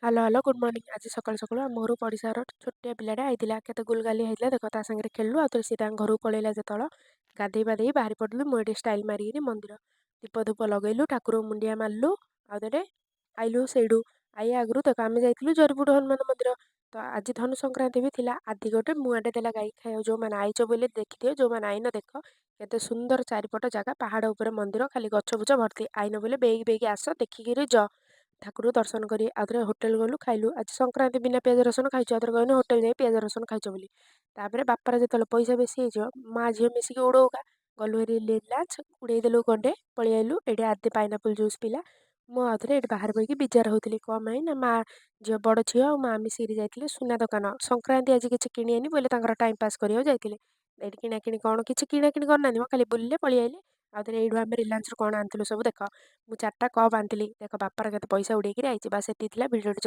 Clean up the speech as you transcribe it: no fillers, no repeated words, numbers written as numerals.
Hello hello good morning. ଆଜି ସକାଳୁ ସକାଳୁ ଆମ ଘରୁ ପଡ଼ିଶାର ଛୋଟିଆ ପିଲାଟା ଆଇଥିଲା, କେତେ ଗୁଲଗାଲି ହେଇଥିଲା ଦେଖ। ତା ସାଙ୍ଗରେ ଖେଳିଲୁ, ଆଉ ଥରେ ସିଏ ତାଙ୍କ ଘରକୁ ପଳେଇଲା। ଯେତେବେଳେ ଗାଧେଇ ପାଧେଇ ବାହାରି ପଡ଼ିଲୁ, ମୁଁ ଏଠି ଷ୍ଟାଇଲ୍ ମାରିକିରି ମନ୍ଦିର ଦୀପ ଧୂପ ଲଗେଇଲୁ, ଠାକୁରଙ୍କୁ ମୁଣ୍ଡିଆ ମାରିଲୁ, ଆଉ ଥରେ ଆଇଲୁ। ସେଇଠୁ ଆଇଆ ଆଗରୁ ଦେଖ ଆମେ ଯାଇଥିଲୁ ଜରିପୁର ହନୁମାନ ମନ୍ଦିର। ତ ଆଜି ଧନୁ ସଂକ୍ରାନ୍ତି ବି ଥିଲା। ଆଦି ଗୋଟେ ମୁଆଁଟେ ଦେଲା ଗାଈ ଖାଇବାକୁ। ଯେଉଁମାନେ ଆଇଛ ବୋଲି ଦେଖିଥିବ, ଯେଉଁମାନେ ଆଇନ ଦେଖ କେତେ ସୁନ୍ଦର ଚାରିପଟ ଜାଗା, ପାହାଡ଼ ଉପରେ ମନ୍ଦିର, ଖାଲି ଗଛ ବୁଛ ଭର୍ତ୍ତି। ଆଇନ ବୋଲେ ବେଗି ବେଗି ଆସ ଦେଖିକିରି ଠାକୁର ଦର୍ଶନ କରି ଆଉଥରେ ହୋଟେଲ ଗଲୁ, ଖାଇଲୁ। ଆଜି ସଂକ୍ରାନ୍ତି ବିନା ପିଆଜ ରସୁଣ ଖାଇଛୁ, ଆଉଥରେ କହିଲୁ ହୋଟେଲ ଯାଇ ପିଆଜ ରସୁଣ ଖାଇଛ ବୋଲି। ତାପରେ ବାପାର ଯେତେବେଳେ ପଇସା ବେଶୀ ହେଇଯିବ, ମା ଝିଅ ମିଶିକି ଉଡ଼ଉକା ଗଲୁ। ହେରି ଲିଲାଚ୍ ଉଡ଼େଇ ଦେଲୁ ଗଣ୍ଡେ, ପଳେଇ ଆଇଲୁ। ଏଠି ଆଦି ପାଇନାପଲ୍ ଜୁସ୍ ପିଲା। ମୁଁ ଆଉଥରେ ଏଠି ବାହାରେ ବଇକି ବିଜାର ହଉଥିଲି। କ'ଣ ପାଇଁ ନା ମା ଝିଅ, ବଡ଼ ଝିଅ ଆଉ ମା ମିଶିକିରି ଯାଇଥିଲେ ସୁନା ଦୋକାନ। ସଂକ୍ରାନ୍ତି ଆଜି କିଛି କିଣିବେନି ବୋଇଲେ ତାଙ୍କର ଟାଇମ୍ ପାସ୍ କରିବାକୁ ଯାଇଥିଲେ। ଏଇଠି କିଣାକିଣି କ'ଣ କିଛି କିଣାକିଣି କରିନାହାନ୍ତି ମ, ଖାଲି ବୁଲିଲେ ପଳେଇ ଆଇଲେ। ଆଉଥରେ ଏଇଠୁ ଆମେ ରିଲାଏନ୍ସରୁ କ'ଣ ଆଣିଥିଲୁ ସବୁ ଦେଖ। ମୁଁ 4ଟା କପ୍ ଆଣିଥିଲି ଦେଖ। ବାପାର କେତେ ପଇସା ଉଡ଼େଇକିରି ଆଇଛି। ବାସ୍ ଏତିକି ଥିଲା। ଭିଡ଼ିଓଟି